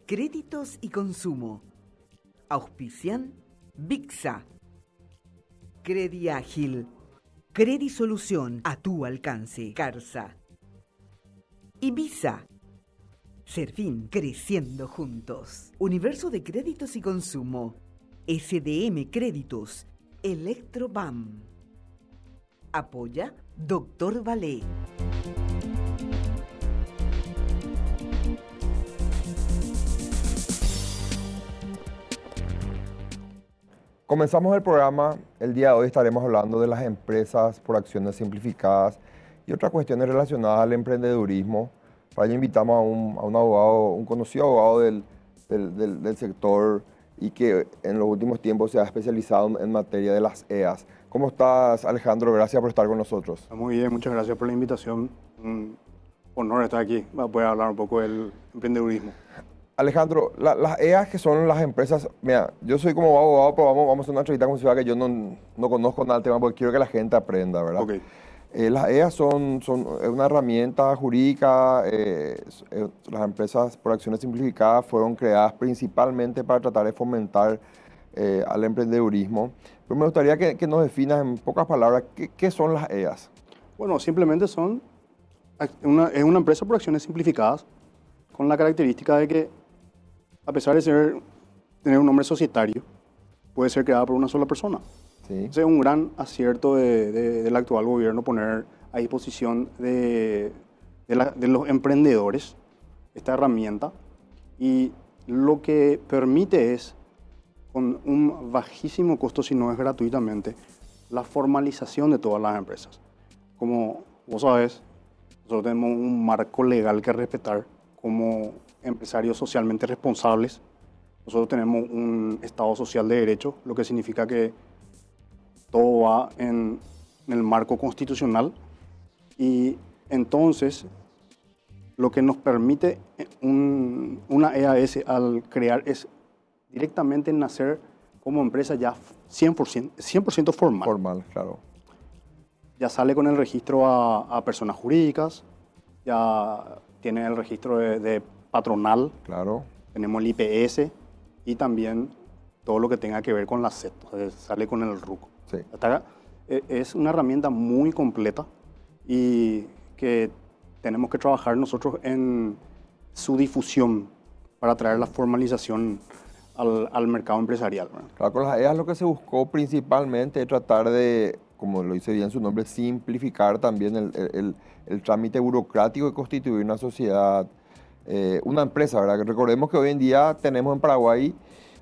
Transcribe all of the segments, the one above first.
Créditos y consumo. Auspician Bixa. Credi Ágil. Credi Solución a tu alcance. Carsa. Ibiza. Serfín, creciendo juntos. Universo de créditos y consumo. SDM Créditos. Electrobam. Apoya Dr. Valé. Comenzamos el programa. El día de hoy estaremos hablando de las empresas por acciones simplificadas y otras cuestiones relacionadas al emprendedurismo. Para ello invitamos a un abogado, un conocido abogado del sector y que en los últimos tiempos se ha especializado en materia de las EAS. ¿Cómo estás, Alejandro? Gracias por estar con nosotros. Muy bien, muchas gracias por la invitación. Un honor estar aquí para poder hablar un poco del emprendedurismo. Alejandro, las EAS, que son las empresas, mira, yo soy como abogado, pero vamos a hacer una entrevista como si fuera que yo no conozco nada del tema porque quiero que la gente aprenda, ¿verdad? Okay. Las EAS son una herramienta jurídica. Las empresas por acciones simplificadas fueron creadas principalmente para tratar de fomentar al emprendedurismo. Pero me gustaría que nos definas en pocas palabras qué son las EAS. Bueno, simplemente es una empresa por acciones simplificadas con la característica de que, a pesar de tener un nombre societario, puede ser creada por una sola persona. Sí. Es un gran acierto del actual gobierno poner a disposición de los emprendedores esta herramienta, y lo que permite es, con un bajísimo costo, si no es gratuitamente, la formalización de todas las empresas. Como vos sabés, nosotros tenemos un marco legal que respetar como empresarios socialmente responsables. Nosotros tenemos un Estado social de derecho, lo que significa que todo va en el marco constitucional, y entonces lo que nos permite una EAS al crear es directamente nacer como empresa ya 100% formal. Formal, claro. Ya sale con el registro a personas jurídicas, ya tiene el registro de patronal, Claro. tenemos el IPS y también todo lo que tenga que ver con la SET, o sea, sale con el RUC. Sí. Es una herramienta muy completa y que tenemos que trabajar nosotros en su difusión para traer la formalización al mercado empresarial, ¿verdad? Claro, con las EAS lo que se buscó principalmente es tratar de, como lo dice bien su nombre, simplificar también el trámite burocrático de constituir una sociedad, una empresa, ¿verdad? Recordemos que hoy en día tenemos en Paraguay,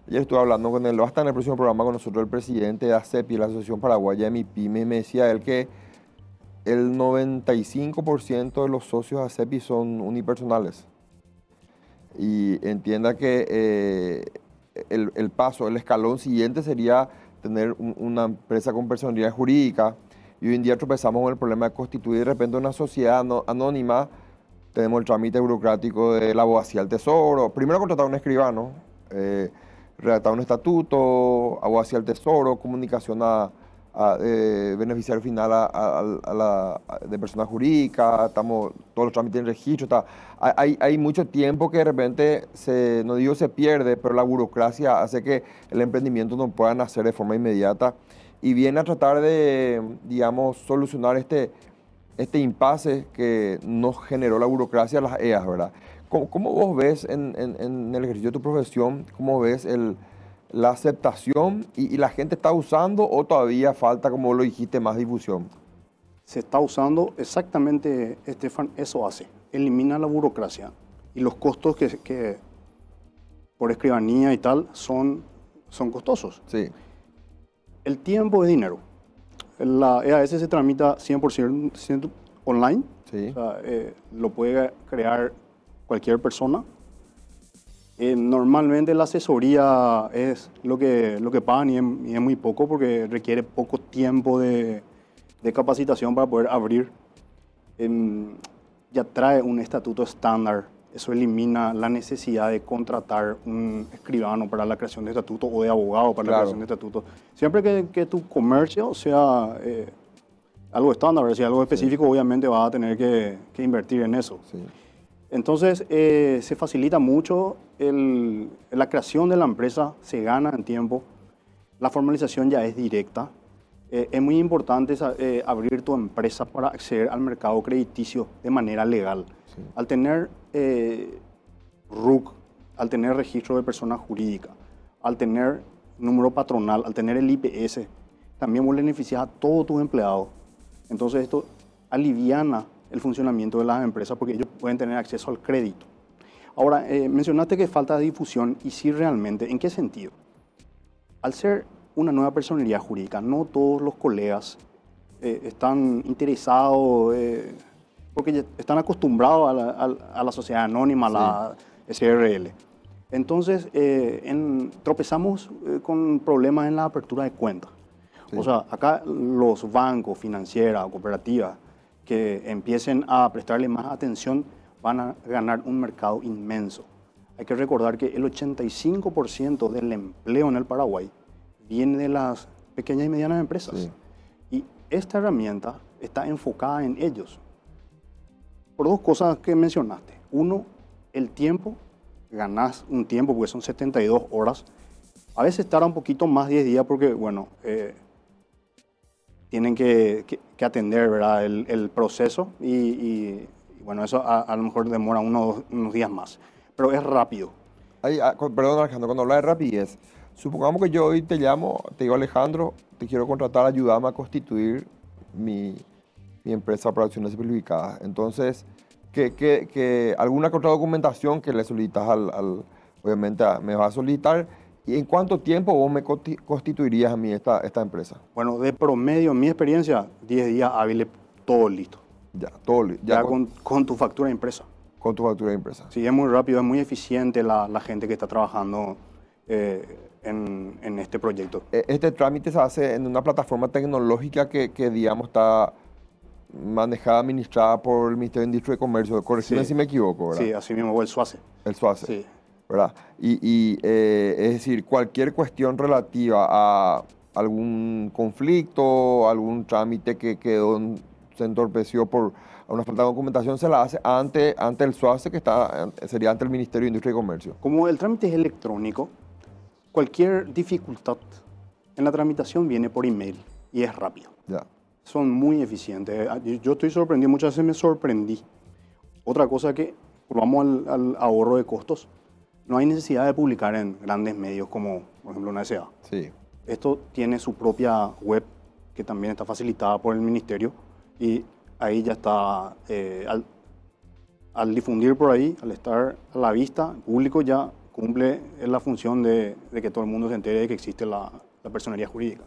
ayer estuve hablando con él, va a estar en el próximo programa con nosotros el presidente de ACEPI, la Asociación Paraguaya de MIPYME, me decía él que el 95% de los socios de ACEPI son unipersonales. Y entienda que el paso, el escalón siguiente sería tener una empresa con personalidad jurídica, y hoy en día tropezamos con el problema de constituir de repente una sociedad anónima. Tenemos el trámite burocrático de la abogacía del tesoro, primero contratar a un escribano, redactar un estatuto, abogacía del tesoro, comunicación a beneficiario final de persona jurídica, todos los trámites en registro. Hay mucho tiempo que de repente, no digo se pierde, pero la burocracia hace que el emprendimiento no pueda nacer de forma inmediata, y viene a tratar de, digamos, solucionar este impasse que nos generó la burocracia, las EAS, ¿verdad? ¿Cómo vos ves en el ejercicio de tu profesión, cómo ves la aceptación y la gente está usando, o todavía falta, como lo dijiste, más difusión? Se está usando exactamente, Estefan, eso hace. Elimina la burocracia y los costos que por escribanía y tal son costosos. Sí. El tiempo es dinero. La EAS se tramita 100% online. Sí. O sea, lo puede crear cualquier persona. Normalmente la asesoría es lo que pagan, y es muy poco porque requiere poco tiempo de capacitación para poder abrir. Ya trae un estatuto estándar. Eso elimina la necesidad de contratar un escribano para la creación de estatuto o de abogado para la creación de estatuto. Siempre que tu comercio sea algo estándar, si algo específico, obviamente vas a tener que invertir en eso. Sí. Entonces, se facilita mucho la creación de la empresa, se gana en tiempo, la formalización ya es directa. Es muy importante abrir tu empresa para acceder al mercado crediticio de manera legal. Sí. Al tener RUC, al tener registro de persona jurídica, al tener número patronal, al tener el IPS, también vos beneficias a todos tus empleados. Entonces esto aliviana el funcionamiento de las empresas porque ellos pueden tener acceso al crédito. Ahora, mencionaste que falta difusión y sí realmente, ¿en qué sentido? Al ser una nueva personería jurídica, no todos los colegas están interesados porque ya están acostumbrados a la sociedad anónima, a la SRL. Entonces, tropezamos con problemas en la apertura de cuentas. Sí. O sea, acá los bancos, financieras o cooperativas que empiecen a prestarle más atención van a ganar un mercado inmenso. Hay que recordar que el 85% del empleo en el Paraguay viene de las pequeñas y medianas empresas. Sí. Y esta herramienta está enfocada en ellos. Por dos cosas que mencionaste. Uno, el tiempo. Ganás un tiempo porque son 72 horas. A veces tarda un poquito más 10 días porque, bueno, tienen que atender, ¿verdad?, el proceso y bueno, eso a lo mejor demora unos días más, pero es rápido. Perdón, Alejandro, cuando hablas de rapidez, supongamos que yo hoy te llamo, te digo, Alejandro, te quiero contratar, ayúdame a constituir mi empresa para acciones simplificadas. Entonces, que alguna contradocumentación que le solicitas obviamente me vas a solicitar. ¿Y en cuánto tiempo vos me constituirías a mí esta empresa? Bueno, de promedio, en mi experiencia, 10 días hábiles, todo listo. Ya, todo listo. Ya con tu factura impresa. Con tu factura impresa. Sí, es muy rápido, es muy eficiente la gente que está trabajando en este proyecto. Este trámite se hace en una plataforma tecnológica que digamos, está manejada, administrada por el Ministerio de Industria y Comercio. Corrígeme si me equivoco, ¿verdad? Sí, así mismo, el SUACE. El SUACE. Sí. ¿Verdad? Es decir, cualquier cuestión relativa a algún conflicto, algún trámite que se entorpeció por una falta de documentación, se la hace ante el SUACE, que sería ante el Ministerio de Industria y Comercio. Como el trámite es electrónico, cualquier dificultad en la tramitación viene por email y es rápido. Ya. Son muy eficientes. Yo estoy sorprendido, muchas veces me sorprendí. Otra cosa que, vamos al ahorro de costos, no hay necesidad de publicar en grandes medios como, por ejemplo, una SA. Sí. Esto tiene su propia web, que también está facilitada por el ministerio, y ahí ya está, al difundir por ahí, al estar a la vista, el público ya cumple la función de que todo el mundo se entere de que existe la personería jurídica.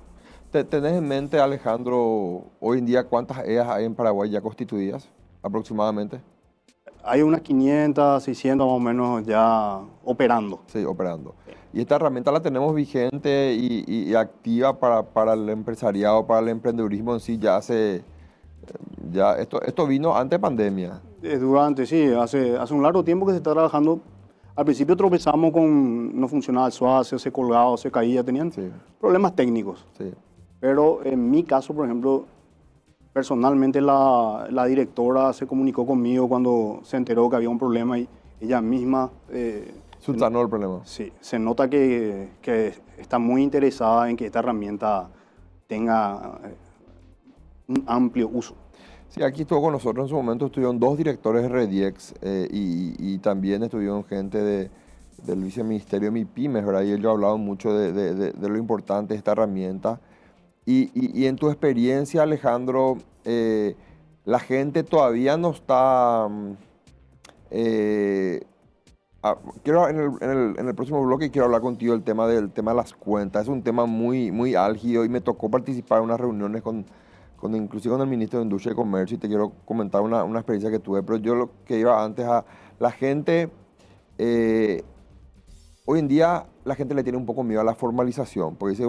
¿Tenés en mente, Alejandro, hoy en día cuántas EAs hay en Paraguay ya constituidas aproximadamente? Hay unas 500, 600 más o menos ya operando. Sí, operando. Y esta herramienta la tenemos vigente y activa para el empresariado, para el emprendedurismo en sí. Esto vino antes de pandemia. Hace un largo tiempo que se está trabajando. Al principio tropezamos con, no funcionaba el SUACE, se colgaba, se caía, tenían problemas técnicos. Sí. Pero en mi caso, por ejemplo, personalmente la directora se comunicó conmigo cuando se enteró que había un problema y ella misma... subsanó el problema. Sí, se nota que está muy interesada en que esta herramienta tenga un amplio uso. Sí, aquí estuvo con nosotros en su momento, estuvieron 2 directores de Rediex y también estuvieron gente del viceministerio de MIPYMES, ¿verdad? Y ellos hablaban mucho de lo importante de esta herramienta. Y en tu experiencia, Alejandro, la gente todavía no está... en el próximo bloque quiero hablar contigo del tema de las cuentas. Es un tema muy, muy álgido y me tocó participar en unas reuniones inclusive con el ministro de Industria y Comercio, y te quiero comentar una experiencia que tuve. Pero yo lo que iba antes a la gente... hoy en día la gente le tiene un poco miedo a la formalización, porque dice,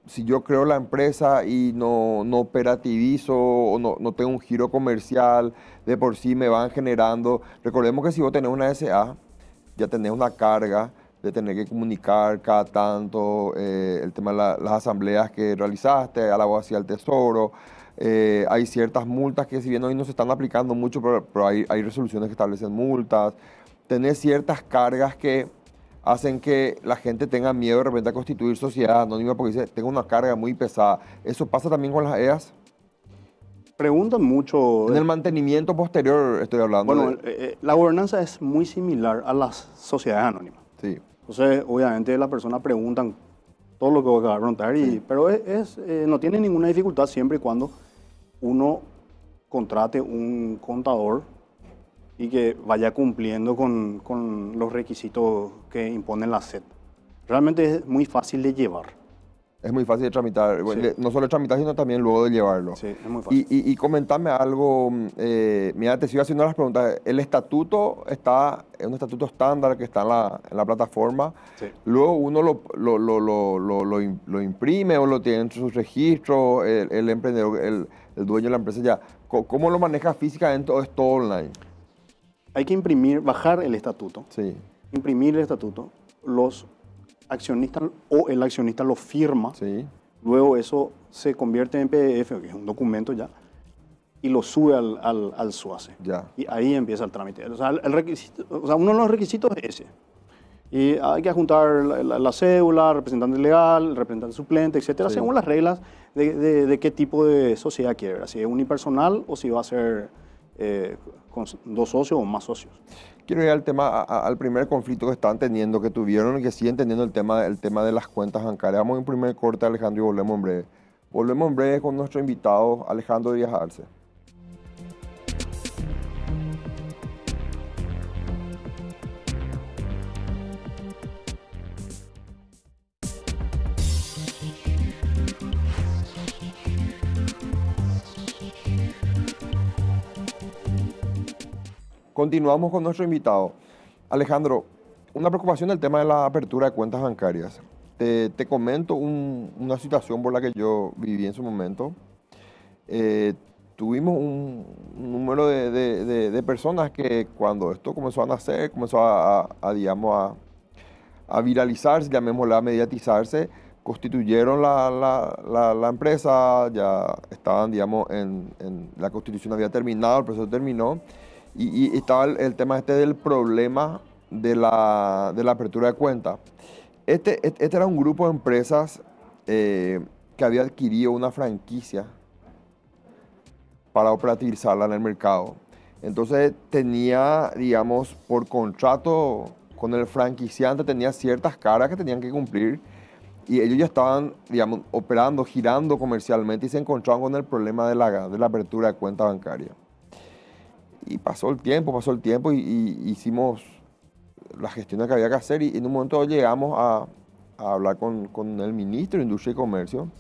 si yo creo la empresa y no operativizo o no tengo un giro comercial, de por sí me van generando. Recordemos que si vos tenés una SA, ya tenés una carga de tener que comunicar cada tanto el tema de las asambleas que realizaste, a la abogacía del Tesoro, Hay ciertas multas que si bien hoy no se están aplicando mucho, pero hay resoluciones que establecen multas. Tenés ciertas cargas que hacen que la gente tenga miedo de repente a constituir sociedad anónima porque dice, tengo una carga muy pesada. ¿Eso pasa también con las EAS? Preguntan mucho. En el mantenimiento posterior estoy hablando. Bueno, la gobernanza es muy similar a las sociedades anónimas. Sí. Entonces, obviamente, las personas preguntan todo lo que voy a preguntar, Sí. pero no tiene ninguna dificultad siempre y cuando uno contrate un contador y que vaya cumpliendo con los requisitos que impone la SED. Realmente es muy fácil de llevar. Es muy fácil de tramitar. Bueno, Sí. no solo de tramitar, sino también luego de llevarlo. Sí, es muy fácil. Y comentame algo, mira, te sigo haciendo las preguntas. El estatuto es un estatuto estándar que está en la plataforma. Sí. Luego uno lo imprime o lo tiene en sus registros, el emprendedor, el dueño de la empresa ya. ¿Cómo lo maneja físicamente o es todo online? Hay que imprimir, bajar el estatuto, Sí, imprimir el estatuto, los accionistas o el accionista lo firma, sí, luego eso se convierte en PDF, que es un documento ya, y lo sube al SUACE. ya. Y ahí empieza el trámite. O sea, uno de los requisitos es ese. Y hay que adjuntar la cédula, representante legal, representante suplente, etcétera, Sí. según las reglas de qué tipo de sociedad quiere, ¿verdad? Si es unipersonal o si va a ser con 2 socios o más socios. Quiero ir al tema, al primer conflicto que están teniendo, que tuvieron y que siguen teniendo el tema de las cuentas bancarias. Vamos a un primer corte, Alejandro, y volvemos en breve. Volvemos en breve con nuestro invitado, Alejandro Díaz Arce. Continuamos con nuestro invitado. Alejandro, una preocupación del tema de la apertura de cuentas bancarias. Te comento una situación por la que yo viví en su momento. Tuvimos un número de personas que cuando esto comenzó a nacer, comenzó digamos, a viralizarse, llamémosla, a mediatizarse, constituyeron la empresa, ya estaban, digamos, la constitución había terminado, el proceso terminó, y estaba el tema del problema de la apertura de cuenta. Este era un grupo de empresas que había adquirido una franquicia para operativizarla en el mercado. Entonces tenía, digamos, por contrato con el franquiciante, tenía ciertas caras que tenían que cumplir y ellos ya estaban, digamos, operando, girando comercialmente y se encontraban con el problema de la apertura de cuenta bancaria. Y pasó el tiempo y hicimos las gestiones que había que hacer y en un momento llegamos a hablar con el ministro de Industria y Comercio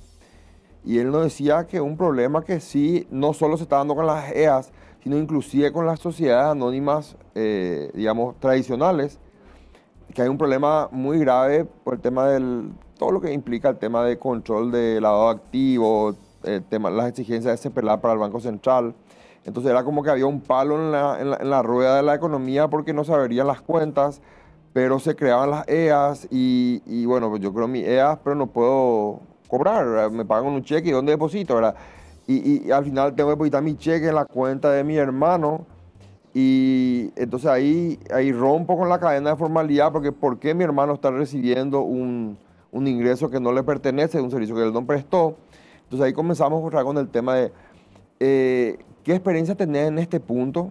y él nos decía que un problema que sí, no solo se está dando con las EAS, sino inclusive con las sociedades anónimas, digamos, tradicionales, que hay un problema muy grave por el tema todo lo que implica el tema de control de lavado de activos, las exigencias de CPLAR para el Banco Central. Entonces era como que había un palo en la rueda de la economía porque no se abrían las cuentas, pero se creaban las EAS y bueno, pues yo creo mi EAS, pero no puedo cobrar, ¿verdad? Me pagan un cheque y ¿dónde deposito? ¿Verdad? Y al final tengo que depositar mi cheque en la cuenta de mi hermano y entonces ahí rompo con la cadena de formalidad porque ¿por qué mi hermano está recibiendo un ingreso que no le pertenece, de un servicio que él no prestó? Entonces ahí comenzamos otra vez con el tema de ¿qué experiencia tenés en este punto?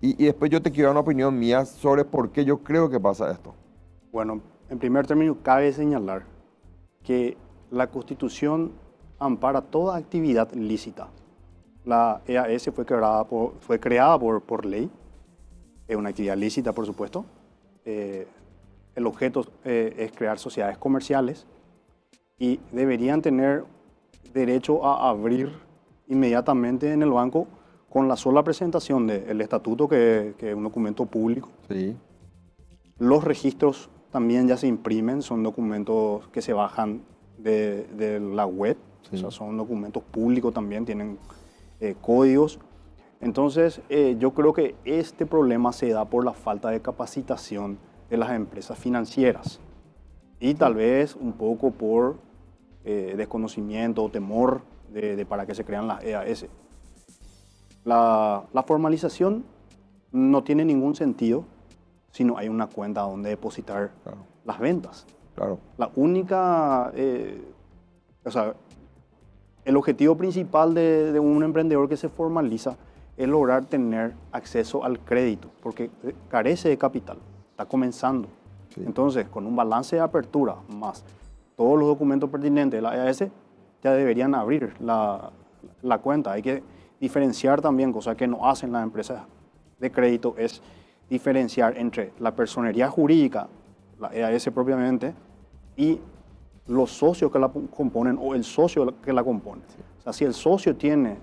Y después yo te quiero dar una opinión mía sobre por qué yo creo que pasa esto. Bueno, en primer término, cabe señalar que la Constitución ampara toda actividad lícita. La EAS fue creada por ley, es una actividad lícita, por supuesto. El objeto es crear sociedades comerciales y deberían tener derecho a abrir inmediatamente en el banco con la sola presentación del estatuto, que es un documento público. Sí, Los registros también ya se imprimen, son documentos que se bajan de la web, sí. o sea, son documentos públicos también, tienen códigos. Entonces, yo creo que este problema se da por la falta de capacitación de las empresas financieras y tal vez un poco por desconocimiento o temor para que se crean las EAS. La formalización no tiene ningún sentido si no hay una cuenta donde depositar las ventas. Claro. La única, o sea, el objetivo principal de un emprendedor que se formaliza es lograr tener acceso al crédito, porque carece de capital, está comenzando. Sí. Entonces, con un balance de apertura más todos los documentos pertinentes de la EAS, ya deberían abrir la cuenta. Hay que diferenciar también, cosa que no hacen las empresas de crédito, es diferenciar entre la personería jurídica, la EAS propiamente, y los socios que la componen o el socio que la compone. Sí. O sea, si el socio tiene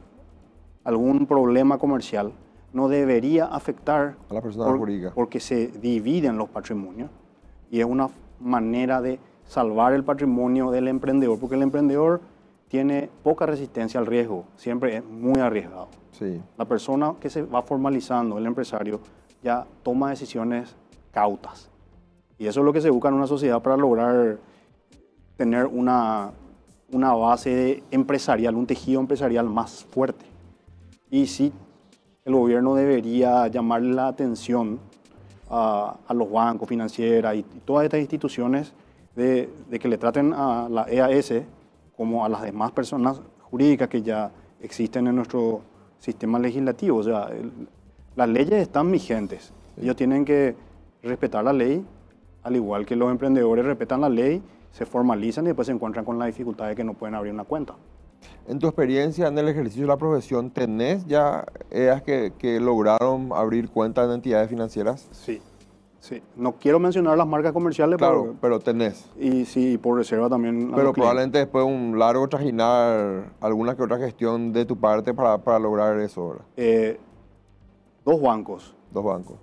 algún problema comercial, no debería afectar a la persona jurídica, porque se dividen los patrimonios y es una manera de salvar el patrimonio del emprendedor, porque el emprendedor tiene poca resistencia al riesgo, siempre es muy arriesgado. Sí. La persona que se va formalizando, el empresario, ya toma decisiones cautas. Y eso es lo que se busca en una sociedad para lograr tener una base empresarial, un tejido empresarial más fuerte. Y sí, el gobierno debería llamarle la atención a los bancos, financieras y todas estas instituciones de que le traten a la EAS como a las demás personas jurídicas que ya existen en nuestro sistema legislativo. O sea, las leyes están vigentes. Sí. Ellos tienen que respetar la ley, al igual que los emprendedores respetan la ley, se formalizan y después se encuentran con la dificultad de que no pueden abrir una cuenta. En tu experiencia en el ejercicio de la profesión, ¿tenés ya EAS que lograron abrir cuentas en entidades financieras? Sí, sí. No quiero mencionar las marcas comerciales. Claro, pero tenés. Y sí, por reserva también. Pero probablemente después de un largo trajinar, alguna que otra gestión de tu parte para lograr eso, ¿verdad? Dos bancos. Dos bancos.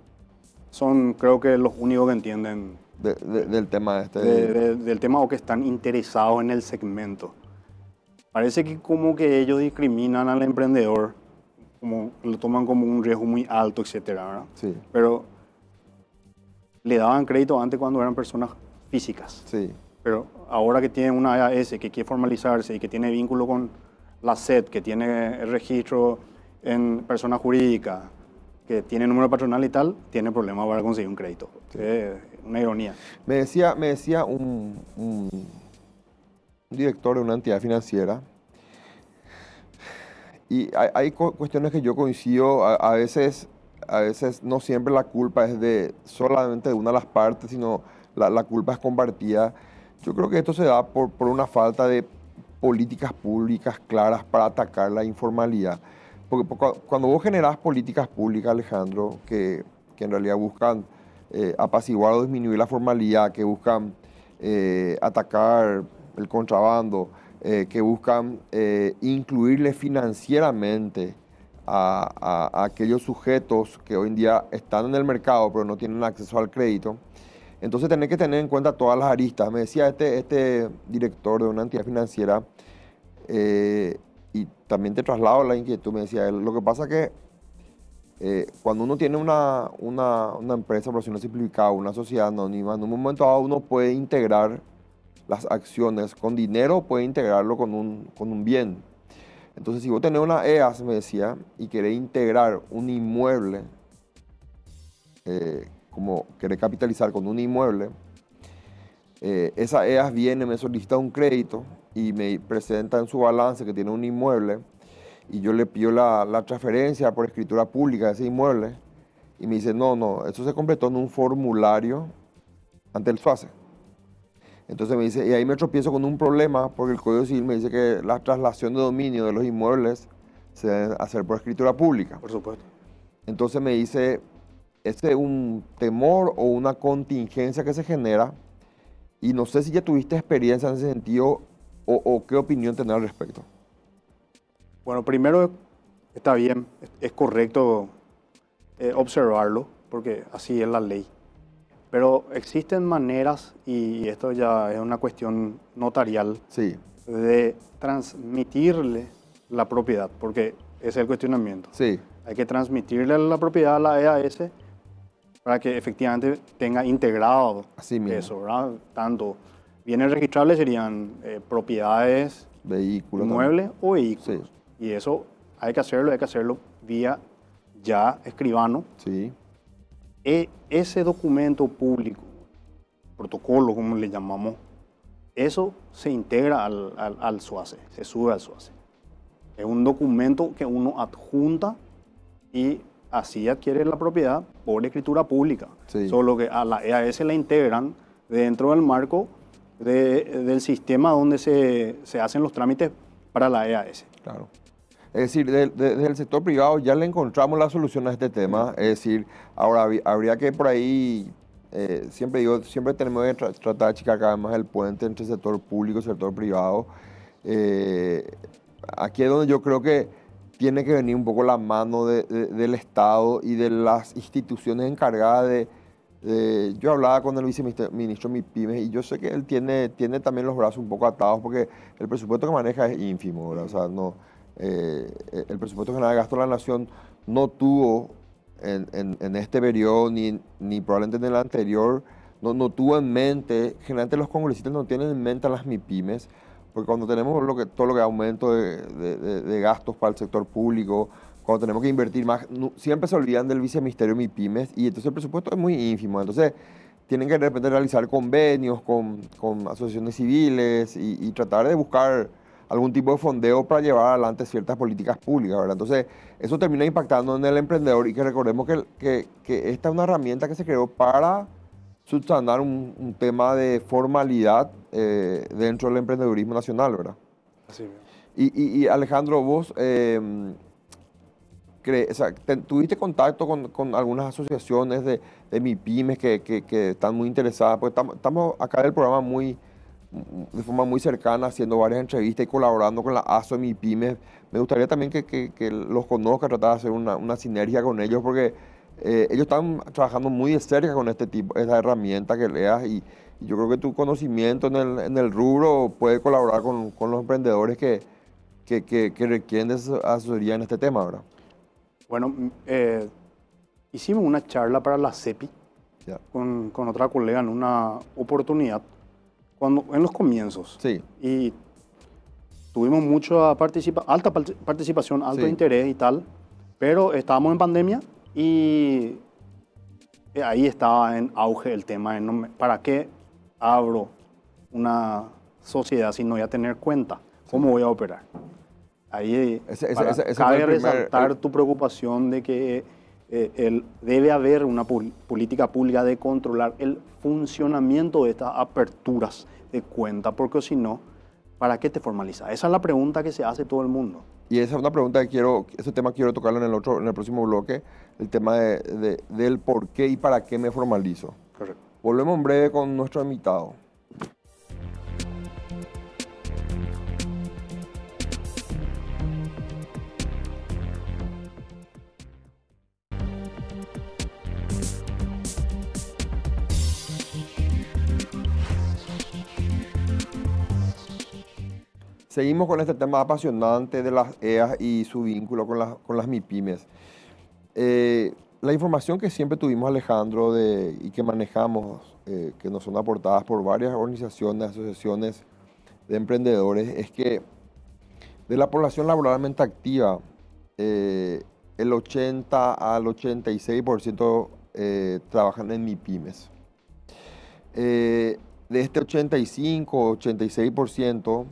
Son, creo que, los únicos que entienden del tema del tema o que están interesados en el segmento. Parece que como que ellos discriminan al emprendedor, como lo toman como un riesgo muy alto, etcétera, ¿verdad? Sí. Pero le daban crédito antes cuando eran personas físicas. Sí. Pero ahora que tiene una EAS, que quiere formalizarse y que tiene vínculo con la SED, que tiene el registro en persona jurídica, que tiene número patronal y tal, tiene problemas para conseguir un crédito. Sí. Es una ironía. Me decía un director de una entidad financiera, y hay cuestiones que yo coincido, a veces no siempre la culpa es solamente de una de las partes, sino la culpa es compartida. Yo creo que esto se da por una falta de políticas públicas claras para atacar la informalidad. Porque cuando vos generás políticas públicas, Alejandro, que en realidad buscan apaciguar o disminuir la formalidad, que buscan atacar el contrabando, que buscan incluirle financieramente a aquellos sujetos que hoy en día están en el mercado pero no tienen acceso al crédito. Entonces tenés que tener en cuenta todas las aristas. Me decía este director de una entidad financiera, y también te traslado la inquietud, me decía él, lo que pasa es que cuando uno tiene una empresa por operación simplificada, una sociedad anónima, en un momento dado uno puede integrar las acciones con dinero, puede integrarlo con un bien. Entonces, si vos tenés una EAS, me decía, y querés integrar un inmueble, como querés capitalizar con un inmueble, esa EAS viene, me solicita un crédito y me presenta en su balance que tiene un inmueble, y yo le pido la transferencia por escritura pública de ese inmueble, y me dice, no, eso se completó en un formulario ante el SUACE. Entonces me dice, y ahí me tropiezo con un problema, porque el Código Civil me dice que la traslación de dominio de los inmuebles se debe hacer por escritura pública. Por supuesto. Entonces me dice, ¿este es un temor o una contingencia que se genera? Y no sé si ya tuviste experiencia en ese sentido o qué opinión tenés al respecto. Bueno, primero está bien, es correcto observarlo, porque así es la ley. Pero existen maneras, y esto ya es una cuestión notarial, sí, de transmitirle la propiedad, porque ese es el cuestionamiento. Sí. Hay que transmitirle la propiedad a la EAS para que efectivamente tenga integrado así mismo. eso, ¿verdad? Tanto bienes registrables serían propiedades Vehículos. inmuebles también. o vehículos. Sí. Y eso hay que hacerlo vía ya escribano. Sí, Ese documento público, protocolo como le llamamos, eso se integra al SUACE, se sube al SUACE. Es un documento que uno adjunta y así adquiere la propiedad por escritura pública. Sí. Solo que a la EAS la integran dentro del marco del sistema donde se hacen los trámites para la EAS. claro. Es decir, desde el sector privado ya le encontramos la solución a este tema. Es decir, ahora habría que por ahí, siempre digo, siempre tenemos que tratar de achicar cada vez más el puente entre el sector público y el sector privado. Aquí es donde yo creo que tiene que venir un poco la mano del Estado y de las instituciones encargadas yo hablaba con el viceministro MIPYMES y yo sé que él tiene también los brazos un poco atados porque el presupuesto que maneja es ínfimo, ¿verdad? O sea, no, el presupuesto general de gasto de la Nación no tuvo en este periodo ni probablemente en el anterior, no tuvo en mente, generalmente los congresistas no tienen en mente a las MIPYMES, porque cuando tenemos todo lo que es aumento de gastos para el sector público, cuando tenemos que invertir más, siempre se olvidan del viceministerio MIPYMES y entonces el presupuesto es muy ínfimo. Entonces tienen que de repente realizar convenios con asociaciones civiles y tratar de buscar algún tipo de fondeo para llevar adelante ciertas políticas públicas, ¿verdad? Entonces eso termina impactando en el emprendedor y que recordemos que esta es una herramienta que se creó para subsanar un tema de formalidad dentro del emprendedurismo nacional, ¿verdad? Así mismo. Y Alejandro, vos tuviste contacto con algunas asociaciones de MIPYMES que están muy interesadas, porque estamos acá en el programa de forma muy cercana haciendo varias entrevistas y colaborando con la ASO de MIPYMES. Me gustaría también que los conozca, tratar de hacer una sinergia con ellos, porque ellos están trabajando muy de cerca con esa herramienta que leas y yo creo que tu conocimiento en el rubro puede colaborar con los emprendedores que requieren de asesoría en este tema, ¿verdad? Bueno, hicimos una charla para la CEPI Ya. con otra colega en una oportunidad en los comienzos. Sí. Y tuvimos mucha alta participación, alto Sí. interés y tal, pero estábamos en pandemia y ahí estaba en auge el tema de ¿para qué abro una sociedad si no voy a tener cuenta? ¿Cómo voy a operar? Ahí Ese cabe fue el resaltar tu preocupación de que debe haber una política pública de controlar el funcionamiento de estas aperturas de cuenta, porque si no, ¿para qué te formalizas? Esa es la pregunta que se hace todo el mundo. Y esa es una pregunta ese tema quiero tocarlo en el próximo bloque, el tema del por qué y para qué me formalizo. Correcto. Volvemos en breve con nuestro invitado. Seguimos con este tema apasionante de las EAS y su vínculo con las MIPYMES. La información que siempre tuvimos, Alejandro, y que manejamos, que nos son aportadas por varias organizaciones, asociaciones de emprendedores, es que de la población laboralmente activa, el 80 al 86% trabajan en MIPYMES. De este 85-86%,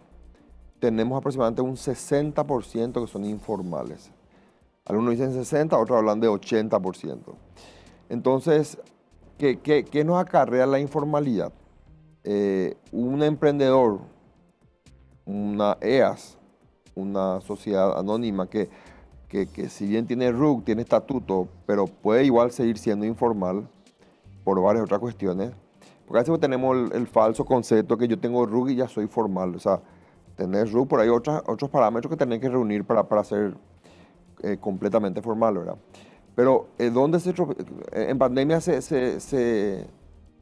tenemos aproximadamente un 60% que son informales. Algunos dicen 60, otros hablan de 80%. Entonces, ¿qué nos acarrea la informalidad? Un emprendedor, una EAS, una sociedad anónima que si bien tiene RUC, tiene estatuto, pero puede igual seguir siendo informal por varias otras cuestiones. Porque a veces tenemos el falso concepto que yo tengo RUC y ya soy formal. O sea, tener RUC, por ahí otros parámetros que tenés que reunir para ser completamente formal, ¿verdad? Pero en pandemia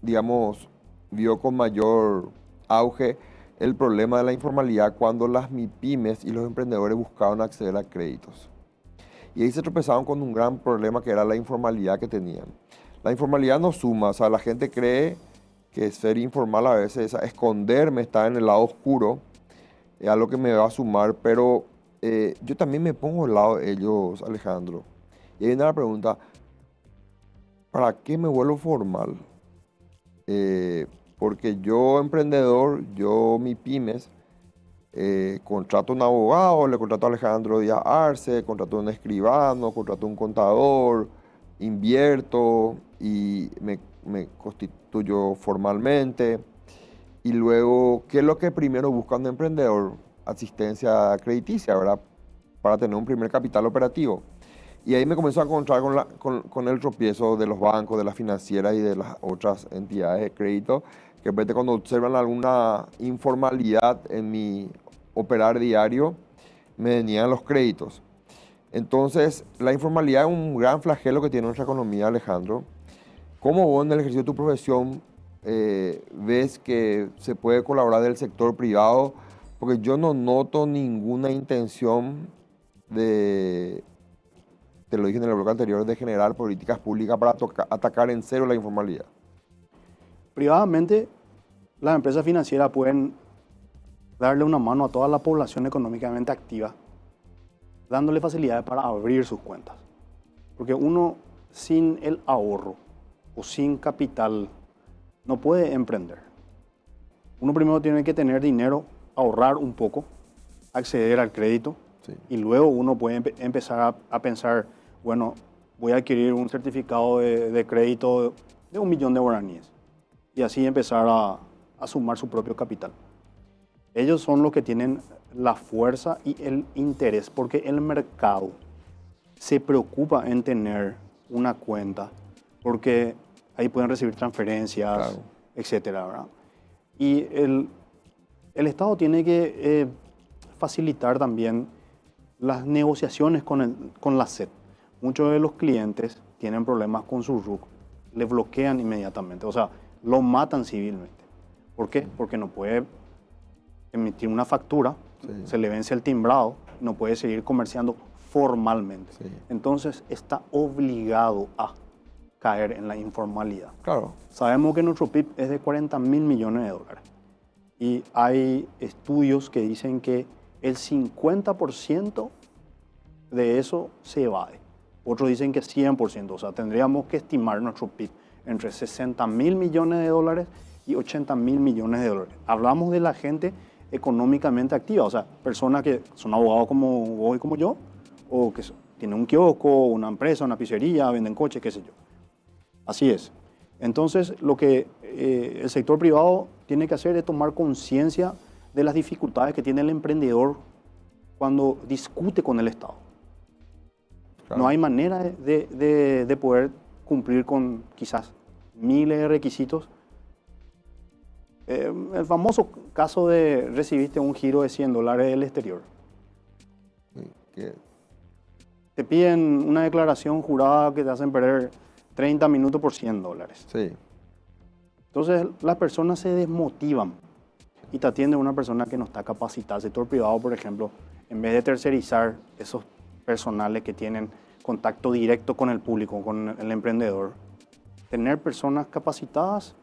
digamos, vio con mayor auge el problema de la informalidad cuando las MIPYMES y los emprendedores buscaban acceder a créditos. Y ahí se tropezaban con un gran problema que era la informalidad que tenían. La informalidad no suma, o sea, la gente cree que ser informal a veces es esconderme, estar en el lado oscuro. es algo que me va a sumar, pero yo también me pongo al lado de ellos, Alejandro. Y ahí viene la pregunta, ¿para qué me vuelvo formal? Porque yo, emprendedor, yo, mi pymes, contrato a un abogado, le contrato a Alejandro Díaz Arce, contrato a un escribano, contrato a un contador, invierto y me constituyo formalmente. Y luego, ¿qué es lo que primero busca un emprendedor? Asistencia crediticia, ¿verdad? Para tener un primer capital operativo. Y ahí me comenzó a encontrar con el tropiezo de los bancos, de las financieras y de las otras entidades de crédito, que de repente cuando observan alguna informalidad en mi operar diario, me deniegan los créditos. Entonces, la informalidad es un gran flagelo que tiene nuestra economía, Alejandro. ¿Cómo vos en el ejercicio de tu profesión ves que se puede colaborar del sector privado? Porque yo no noto ninguna intención de, te lo dije en el bloque anterior, de generar políticas públicas para atacar en cero la informalidad. Privadamente, las empresas financieras pueden darle una mano a toda la población económicamente activa, dándole facilidades para abrir sus cuentas. Porque uno sin el ahorro o sin capital no puede emprender. Uno primero tiene que tener dinero, ahorrar un poco, acceder al crédito, sí, y luego uno puede empezar a pensar, bueno, voy a adquirir un certificado de crédito de 1 millón de guaraníes y así empezar a sumar su propio capital. Ellos son los que tienen la fuerza y el interés, porque el mercado se preocupa en tener una cuenta, porque ahí pueden recibir transferencias, claro, etcétera, ¿verdad? Y el Estado tiene que facilitar también las negociaciones con la SED. Muchos de los clientes tienen problemas con su RUC, le bloquean inmediatamente, o sea, lo matan civilmente. ¿Por qué? Porque no puede emitir una factura, sí, se le vence el timbrado, no puede seguir comerciando formalmente. Sí. Entonces está obligado a caer en la informalidad. Claro. Sabemos que nuestro PIB es de 40.000 millones de dólares y hay estudios que dicen que el 50% de eso se evade. Otros dicen que 100%, o sea, tendríamos que estimar nuestro PIB entre 60.000 millones de dólares y 80.000 millones de dólares. Hablamos de la gente económicamente activa, o sea, personas que son abogados como vos y como yo, o que tienen un kiosco, una empresa, una pizzería, venden coches, qué sé yo. Así es. Entonces, lo que el sector privado tiene que hacer es tomar conciencia de las dificultades que tiene el emprendedor cuando discute con el Estado. Claro. No hay manera de poder cumplir con quizás miles de requisitos. El famoso caso de recibiste un giro de $100 del exterior. ¿Qué? Te piden una declaración jurada que te hacen perder 30 minutos por $100. Sí. Entonces las personas se desmotivan y te atiende una persona que no está capacitada. El sector privado, por ejemplo, en vez de tercerizar esos personales que tienen contacto directo con el público, con el emprendedor, tener personas capacitadas,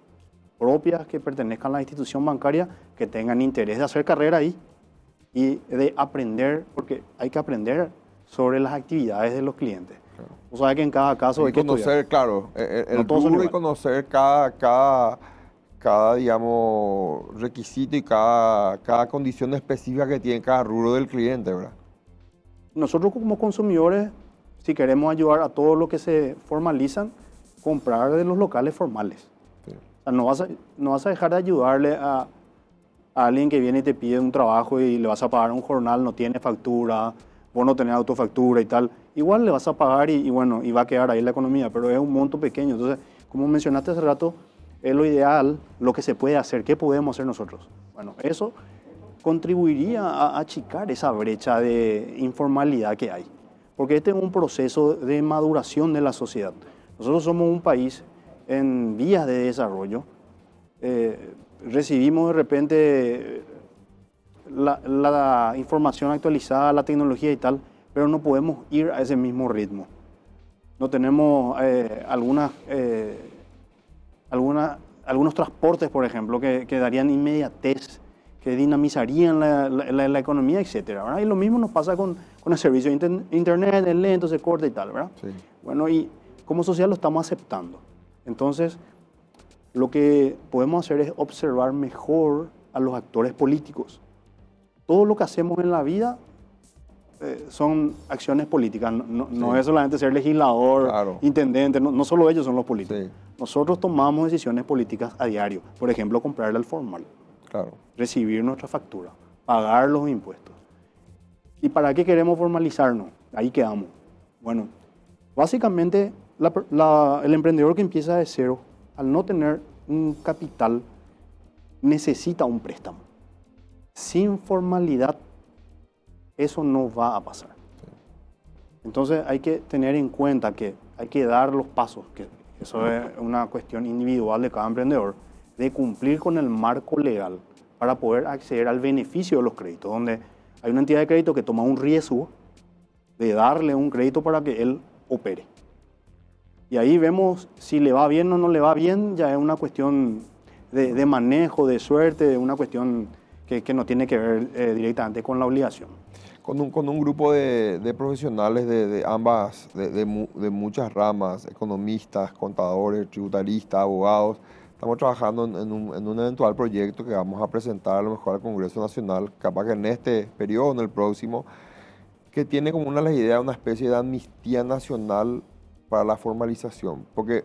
propias, que pertenezcan a la institución bancaria, que tengan interés de hacer carrera ahí y de aprender, porque hay que aprender sobre las actividades de los clientes. Claro. O sea que en cada caso hay que conocer, estudiar. Claro, el rubro y conocer cada, digamos, requisito y cada condición específica que tiene cada rubro del cliente, ¿verdad? Nosotros como consumidores, si queremos ayudar a todos los que se formalizan, comprar de los locales formales. Sí. O sea, no vas a dejar de ayudarle a alguien que viene y te pide un trabajo y le vas a pagar un jornal, no tiene factura, vos no tenés autofactura y tal. Igual le vas a pagar y bueno, y va a quedar ahí la economía, pero es un monto pequeño. Entonces, como mencionaste hace rato, es lo ideal, lo que se puede hacer. ¿Qué podemos hacer nosotros? Bueno, eso contribuiría a achicar esa brecha de informalidad que hay. Porque este es un proceso de maduración de la sociedad. Nosotros somos un país en vías de desarrollo. Recibimos de repente la información actualizada, la tecnología y tal, pero no podemos ir a ese mismo ritmo. No tenemos algunos transportes, por ejemplo, que darían inmediatez, que dinamizarían la economía, etcétera, ¿verdad? Y lo mismo nos pasa con el servicio de internet, es lento, se corta y tal, ¿verdad? Sí. Bueno, y como sociedad lo estamos aceptando. Entonces, lo que podemos hacer es observar mejor a los actores políticos. Todo lo que hacemos en la vida son acciones políticas, no es solamente ser legislador, Claro. intendente, no solo ellos son los políticos. Sí. Nosotros tomamos decisiones políticas a diario, por ejemplo, comprarle al formal, Claro. recibir nuestra factura, pagar los impuestos. ¿Y para qué queremos formalizarnos? Ahí quedamos. Bueno, básicamente el emprendedor que empieza de cero, al no tener un capital, necesita un préstamo. Sin formalidad, eso no va a pasar. Entonces hay que tener en cuenta que hay que dar los pasos, que eso es una cuestión individual de cada emprendedor, de cumplir con el marco legal para poder acceder al beneficio de los créditos, donde hay una entidad de crédito que toma un riesgo de darle un crédito para que él opere. Y ahí vemos si le va bien o no le va bien, ya es una cuestión de manejo, de suerte, una cuestión que no tiene que ver directamente con la obligación. Con un grupo de profesionales de ambas, de muchas ramas, economistas, contadores, tributaristas, abogados, estamos trabajando en un eventual proyecto que vamos a presentar a lo mejor al Congreso Nacional, capaz que en este periodo o en el próximo, que tiene como una de las ideas una especie de amnistía nacional para la formalización. Porque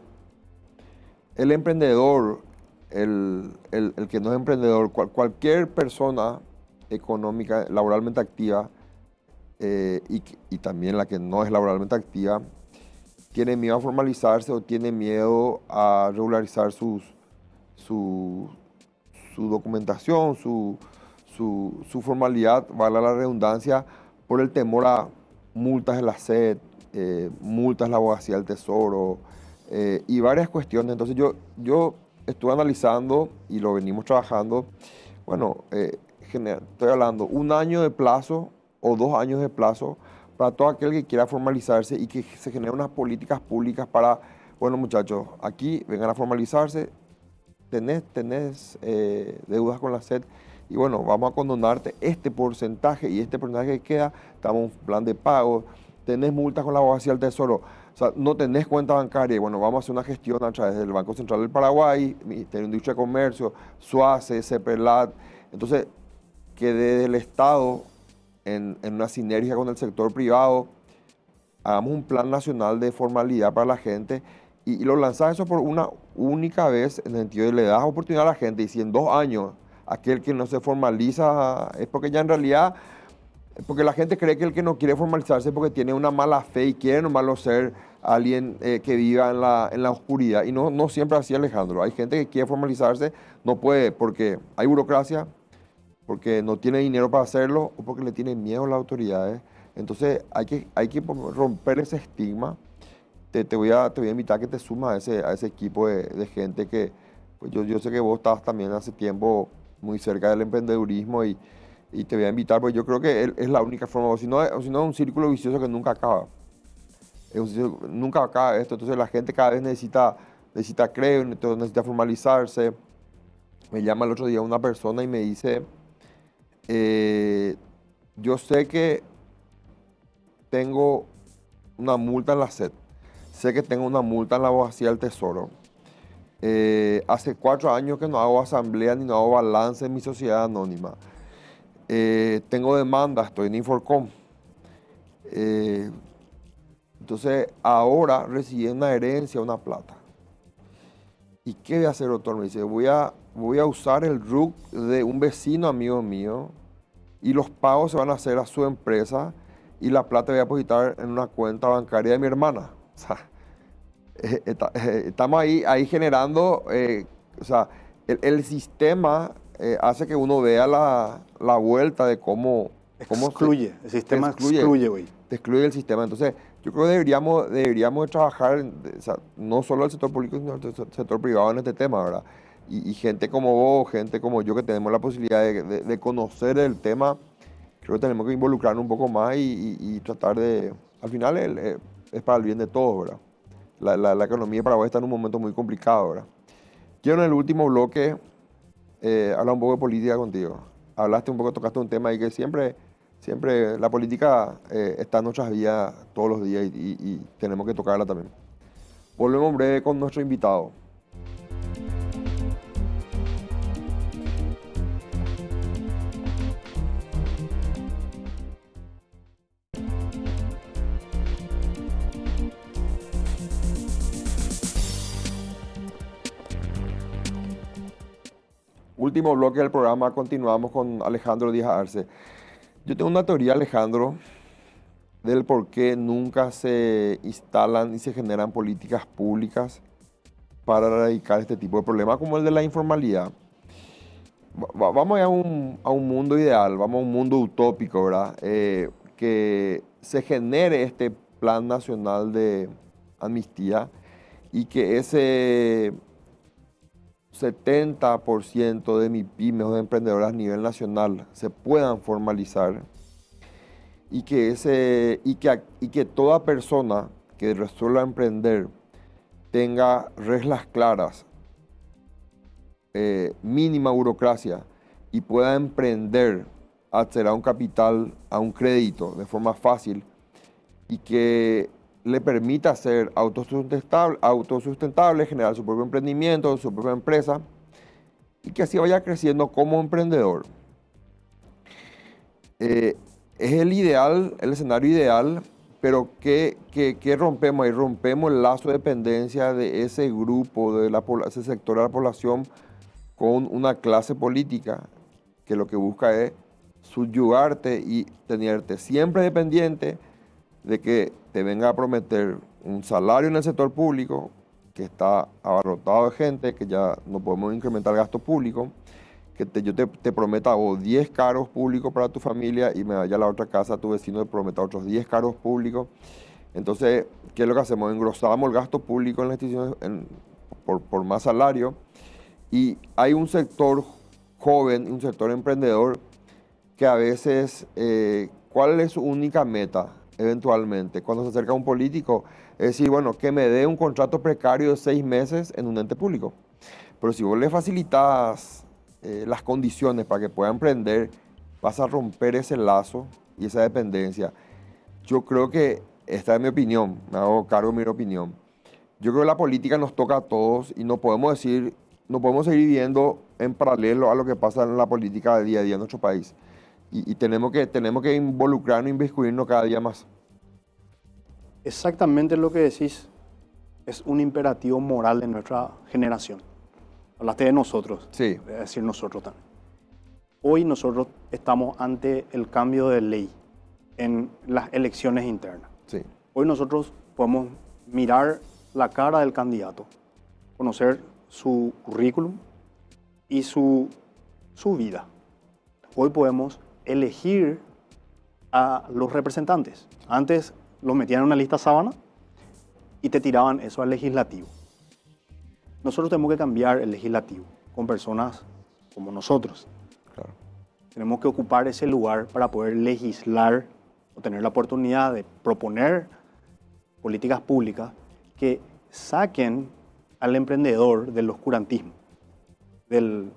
el emprendedor, el que no es emprendedor, cualquier persona económica, laboralmente activa, y también la que no es laboralmente activa, tiene miedo a formalizarse o tiene miedo a regularizar su documentación, su formalidad, vale la redundancia, por el temor a multas de la SED, multas de la Abogacía del Tesoro y varias cuestiones. Entonces yo estuve analizando y lo venimos trabajando. Bueno, estoy hablando 1 año de plazo o 2 años de plazo para todo aquel que quiera formalizarse y que se generen unas políticas públicas para, bueno muchachos, aquí vengan a formalizarse, tenés deudas con la SED y bueno, vamos a condonarte este porcentaje y este porcentaje que queda, damos un plan de pago, tenés multas con la Abogacía del Tesoro, o sea, no tenés cuenta bancaria, y bueno, vamos a hacer una gestión a través del Banco Central del Paraguay, Ministerio de Industria y Comercio, SUACE, CEPELAT, entonces que desde el Estado, en una sinergia con el sector privado, hagamos un plan nacional de formalidad para la gente y lo lanzás eso por una única vez, en el sentido de le das oportunidad a la gente, y si en 2 años aquel que no se formaliza es porque ya en realidad, porque la gente cree que el que no quiere formalizarse es porque tiene una mala fe y quiere nomás ser alguien que viva en la oscuridad, y no siempre así, Alejandro. Hay gente que quiere formalizarse, no puede porque hay burocracia, porque no tiene dinero para hacerlo o porque le tienen miedo a las autoridades. Entonces hay que romper ese estigma. Te voy a invitar a que te sumas a ese equipo de gente que, pues yo sé que vos estabas también hace tiempo muy cerca del emprendedurismo y te voy a invitar, porque yo creo que es la única forma, o si no es un círculo vicioso que nunca acaba. Nunca acaba esto, entonces la gente cada vez necesita crédito, necesita formalizarse. Me llama el otro día una persona y me dice, yo sé que tengo una multa en la SED, sé que tengo una multa en la Abogacía del Tesoro. Hace 4 años que no hago asamblea ni no hago balance en mi sociedad anónima. Tengo demanda, estoy en Inforcom. Entonces ahora recibí una herencia, una plata. ¿Y qué voy a hacer, doctor? Me dice, voy a usar el RUC de un vecino amigo mío y los pagos se van a hacer a su empresa y la plata voy a depositar en una cuenta bancaria de mi hermana. O sea, estamos ahí generando, o sea, el sistema hace que uno vea la vuelta de cómo excluye, el sistema excluye, güey. Te excluye el sistema. Entonces, yo creo que deberíamos de trabajar, o sea, no solo el sector público, sino el sector privado en este tema, ¿verdad? Y gente como vos, gente como yo, que tenemos la posibilidad de conocer el tema, creo que tenemos que involucrarnos un poco más y tratar de... Al final es para el bien de todos, ¿verdad? La economía de Paraguay está en un momento muy complicado, ¿verdad? Quiero en el último bloque hablar un poco de política contigo. hablaste un poco, tocaste un tema ahí que siempre la política está en nuestras vidas todos los días y tenemos que tocarla también. Volvemos en breve con nuestro invitado. Último bloque del programa, continuamos con Alejandro Díaz Arce. Yo tengo una teoría, Alejandro, del por qué nunca se instalan y se generan políticas públicas para erradicar este tipo de problemas, como el de la informalidad. Vamos a un mundo ideal, vamos a un mundo utópico, ¿verdad? Que se genere este plan nacional de amnistía y que ese 70% de MIPYMES o de emprendedoras a nivel nacional se puedan formalizar y que toda persona que resuelva emprender tenga reglas claras, mínima burocracia y pueda emprender, acceder a un capital, a un crédito de forma fácil y que le permita ser autosustentable, generar su propio emprendimiento, su propia empresa y que así vaya creciendo como emprendedor. Es el ideal, el escenario ideal, pero ¿qué rompemos ahí? Rompemos el lazo de dependencia de ese grupo, de ese sector de la población con una clase política que lo que busca es subyugarte y tenerte siempre dependiente de que te venga a prometer un salario en el sector público que está abarrotado de gente, que ya no podemos incrementar el gasto público, que yo te prometa o 10 cargos públicos para tu familia y me vaya a la otra casa a tu vecino y te prometa otros 10 cargos públicos. Entonces, ¿qué es lo que hacemos? Engrosamos el gasto público en las instituciones por más salario y hay un sector joven, un sector emprendedor que a veces, ¿cuál es su única meta? Eventualmente, cuando se acerca un político, es decir, bueno, que me dé un contrato precario de 6 meses en un ente público. Pero si vos le facilitas las condiciones para que pueda emprender, vas a romper ese lazo y esa dependencia. Yo creo que, esta es mi opinión, me hago cargo de mi opinión. Yo creo que la política nos toca a todos y no podemos seguir viviendo en paralelo a lo que pasa en la política de día a día en nuestro país. Y tenemos que involucrarnos, inmiscuirnos cada día más. Exactamente lo que decís es un imperativo moral de nuestra generación. Hablaste de nosotros, Sí. voy a decir nosotros también. Hoy nosotros estamos ante el cambio de ley en las elecciones internas. Sí. Hoy nosotros podemos mirar la cara del candidato, conocer su currículum y su vida. Hoy podemos elegir a los representantes. Antes los metían en una lista sábana y te tiraban eso al legislativo. Nosotros tenemos que cambiar el legislativo con personas como nosotros. Claro. Tenemos que ocupar ese lugar para poder legislar o tener la oportunidad de proponer políticas públicas que saquen al emprendedor del oscurantismo, del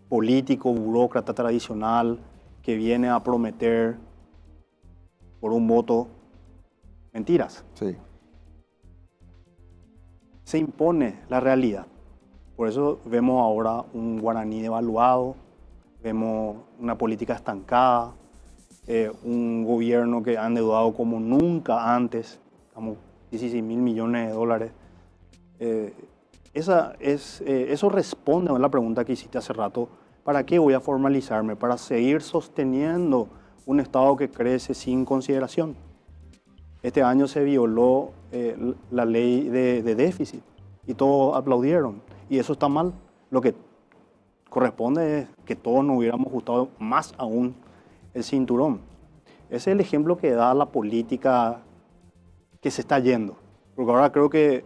político, burócrata tradicional que viene a prometer por un voto mentiras. Sí. Se impone la realidad. Por eso vemos ahora un guaraní devaluado, vemos una política estancada, un gobierno que ha endeudado como nunca antes, como 16.000 millones de dólares. Eso responde a la pregunta que hiciste hace rato. ¿Para qué voy a formalizarme? Para seguir sosteniendo un Estado que crece sin consideración. Este año se violó la ley de déficit y todos aplaudieron. Y eso está mal. Lo que corresponde es que todos nos hubiéramos ajustado más aún el cinturón. Ese es el ejemplo que da la política que se está yendo. Porque ahora creo que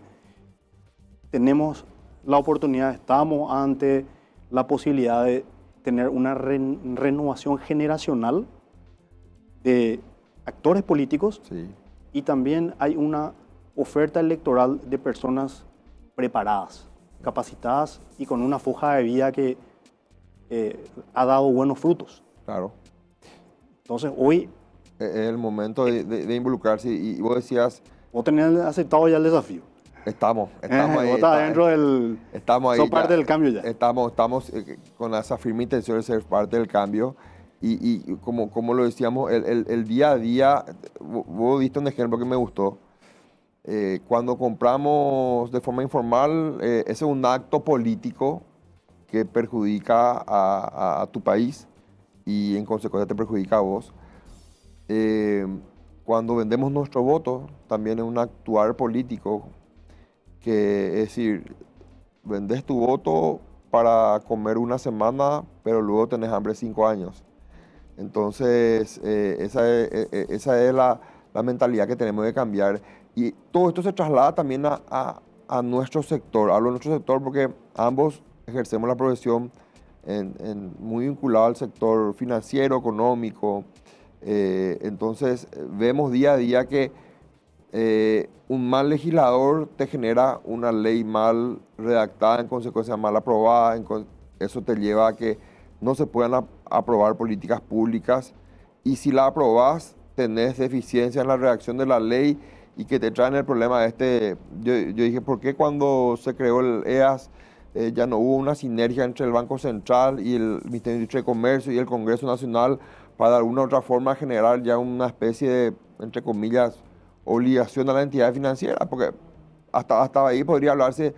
tenemos la oportunidad, estamos ante la posibilidad de tener una renovación generacional de actores políticos. Sí. Y también hay una oferta electoral de personas preparadas, capacitadas y con una foja de vida que ha dado buenos frutos. Claro. Entonces, hoy Es el momento de involucrarse y vos decías, vos tenés aceptado ya el desafío. estamos ahí. Vos estás dentro del... Estamos ahí. Sos parte del cambio ya. Estamos con esa firme intención de ser parte del cambio. Y como lo decíamos, el día a día, vos diste un ejemplo que me gustó. Cuando compramos de forma informal, ese es un acto político que perjudica a tu país y en consecuencia te perjudica a vos. Cuando vendemos nuestro voto, también es un actuar político, que es decir, vendes tu voto para comer una semana, pero luego tenés hambre 5 años. Entonces, esa es la mentalidad que tenemos que cambiar. Y todo esto se traslada también a nuestro sector. Hablo de nuestro sector porque ambos ejercemos la profesión muy vinculado al sector financiero, económico. Entonces, vemos día a día que un mal legislador te genera una ley mal redactada, en consecuencia mal aprobada. Eso te lleva a que no se puedan aprobar políticas públicas. Y si la aprobás, tenés deficiencia en la redacción de la ley y que te traen el problema yo dije, ¿por qué cuando se creó el EAS ya no hubo una sinergia entre el Banco Central y el Ministerio de Industria y Comercio y el Congreso Nacional para de alguna u otra forma generar ya una especie de, entre comillas, obligación a la entidad financiera? Porque hasta ahí podría hablarse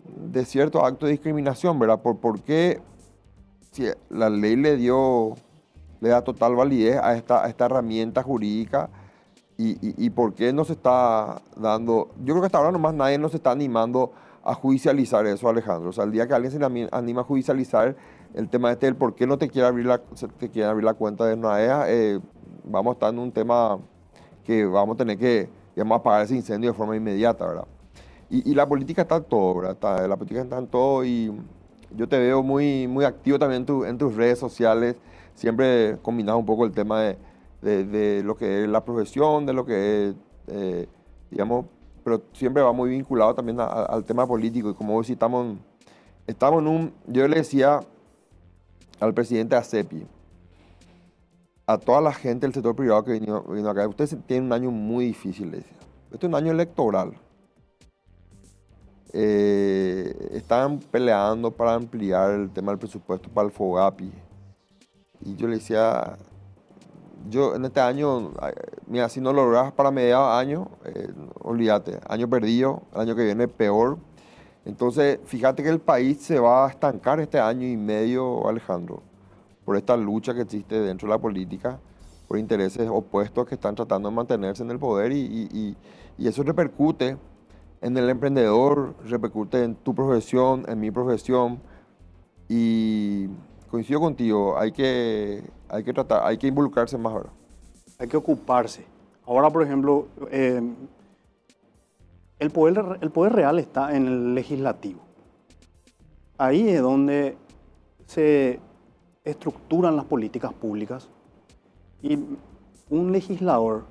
de cierto acto de discriminación, ¿verdad? ¿Por qué si la ley le da total validez a esta herramienta jurídica? ¿Y por qué no se está dando? Yo creo que hasta ahora nomás nadie nos está animando a judicializar eso, Alejandro. O sea, el día que alguien se le anima a judicializar el tema del por qué no te quiere abrir la cuenta de una EA, vamos a estar en un tema que vamos a tener que, digamos, apagar ese incendio de forma inmediata, ¿verdad? Y la política está en todo, ¿verdad? La política está en todo y yo te veo muy, muy activo también en tus redes sociales, siempre combinado un poco el tema de lo que es la profesión, de lo que es, digamos, pero siempre va muy vinculado también al tema político. Y como vos decís, estamos yo le decía al presidente ASEPI, a toda la gente del sector privado que vino acá, ustedes tienen un año muy difícil, le decía. Este es un año electoral. Están peleando para ampliar el tema del presupuesto para el FOGAPI. Y yo le decía, yo en este año, mira, si no lo logras para mediados de año, olvídate, año perdido, el año que viene peor. Entonces, fíjate que el país se va a estancar este año y medio, Alejandro, por esta lucha que existe dentro de la política, por intereses opuestos que están tratando de mantenerse en el poder y eso repercute en el emprendedor, repercute en tu profesión, en mi profesión. Y coincido contigo, hay que tratar, hay que involucrarse más ahora. Hay que ocuparse. Ahora, por ejemplo, el poder real está en el legislativo. Ahí es donde se estructuran las políticas públicas y un legislador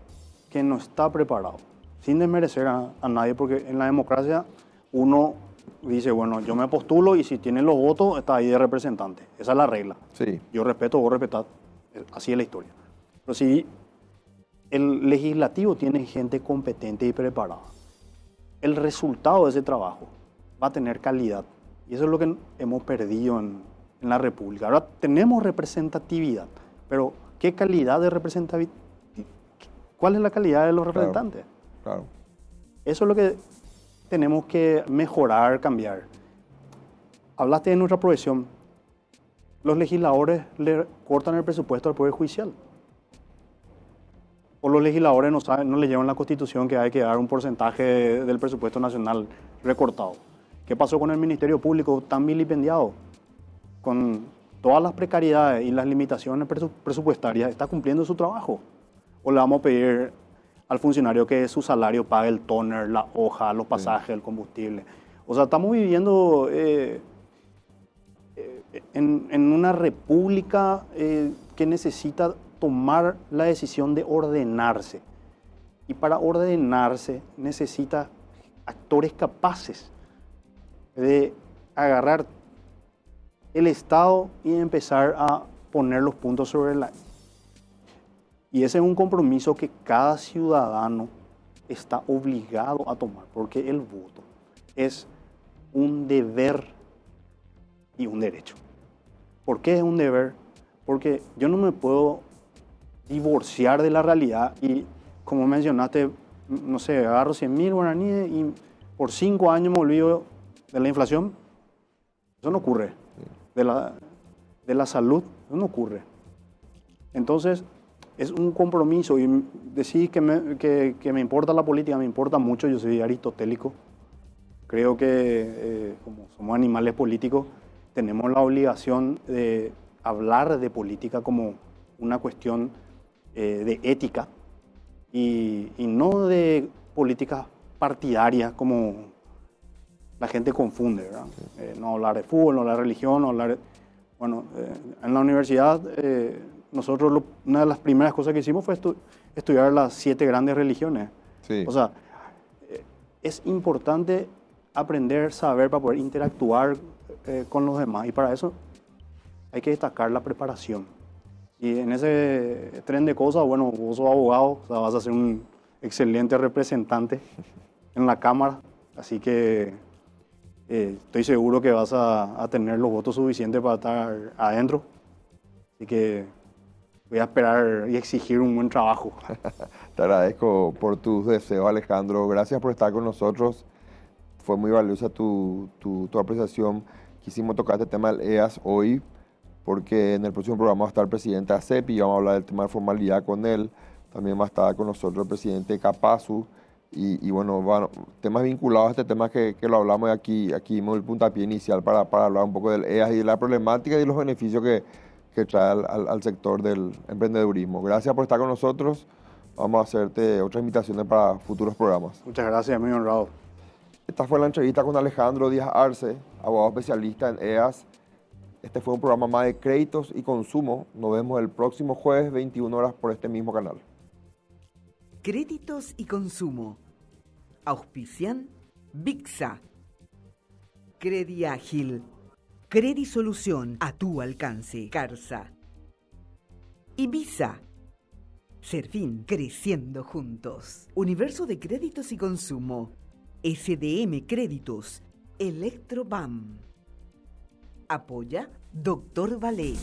que no está preparado, sin desmerecer a nadie, porque en la democracia uno dice, bueno, yo me postulo y si tiene los votos está ahí de representante. Esa es la regla. Sí. Yo respeto, vos respetás. Así es la historia. Pero si el legislativo tiene gente competente y preparada, el resultado de ese trabajo va a tener calidad. Y eso es lo que hemos perdido en la República. Ahora tenemos representatividad, pero ¿qué calidad de representatividad? ¿Cuál es la calidad de los representantes? Claro. Eso es lo que tenemos que mejorar, cambiar. Hablaste de nuestra profesión. Los legisladores le cortan el presupuesto al Poder Judicial. O los legisladores no le llevan la Constitución que hay que dar un porcentaje del presupuesto nacional recortado. ¿Qué pasó con el Ministerio Público tan vilipendiado? Con todas las precariedades y las limitaciones presupuestarias, ¿está cumpliendo su trabajo? ¿O le vamos a pedir al funcionario que su salario pague el tóner, la hoja, los pasajes, el combustible? O sea, estamos viviendo en una república que necesita tomar la decisión de ordenarse. Y para ordenarse necesita actores capaces de agarrar el Estado y empezar a poner los puntos sobre la I. Y ese es un compromiso que cada ciudadano está obligado a tomar, porque el voto es un deber y un derecho. ¿Por qué es un deber? Porque yo no me puedo divorciar de la realidad y, como mencionaste, no sé, agarro 100.000 guaraníes y por 5 años me olvido de la inflación. Eso no ocurre. De la salud, eso no ocurre. Entonces, es un compromiso. Y decir que me importa la política, me importa mucho. Yo soy aristotélico. Creo que como somos animales políticos, tenemos la obligación de hablar de política como una cuestión de ética y no de política partidaria como la gente confunde, ¿verdad? No hablar de fútbol, no hablar de religión, no hablar de... Bueno, en la universidad nosotros una de las primeras cosas que hicimos fue estudiar las 7 grandes religiones. Sí. O sea, es importante aprender, saber para poder interactuar con los demás, y para eso hay que destacar la preparación. Y en ese tren de cosas, bueno, vos sos abogado, o sea, vas a ser un excelente representante en la Cámara, así que estoy seguro que vas a tener los votos suficientes para estar adentro. Así que voy a esperar y exigir un buen trabajo. Te agradezco por tus deseos, Alejandro. Gracias por estar con nosotros. Fue muy valiosa tu apreciación. Quisimos tocar este tema del EAS hoy porque en el próximo programa va a estar el presidente de ACEPI y vamos a hablar del tema de formalidad con él. También va a estar con nosotros el presidente de Capasu. Y bueno, temas vinculados a este tema que lo hablamos aquí dimos el puntapié inicial para hablar un poco del EAS y de la problemática y de los beneficios que trae al sector del emprendedurismo. Gracias por estar con nosotros. Vamos a hacerte otras invitaciones para futuros programas. Muchas gracias, muy honrado. Esta fue la entrevista con Alejandro Díaz Arce, abogado especialista en EAS. Este fue un programa más de créditos y consumo. Nos vemos el próximo jueves, 21 horas, por este mismo canal. Créditos y consumo. Auspician Bixa. Crediágil. Credisolución a tu alcance. Carsa. Ibiza. Serfín, creciendo juntos. Universo de créditos y consumo. SDM Créditos. Electrobam. Apoya Dr. Valé.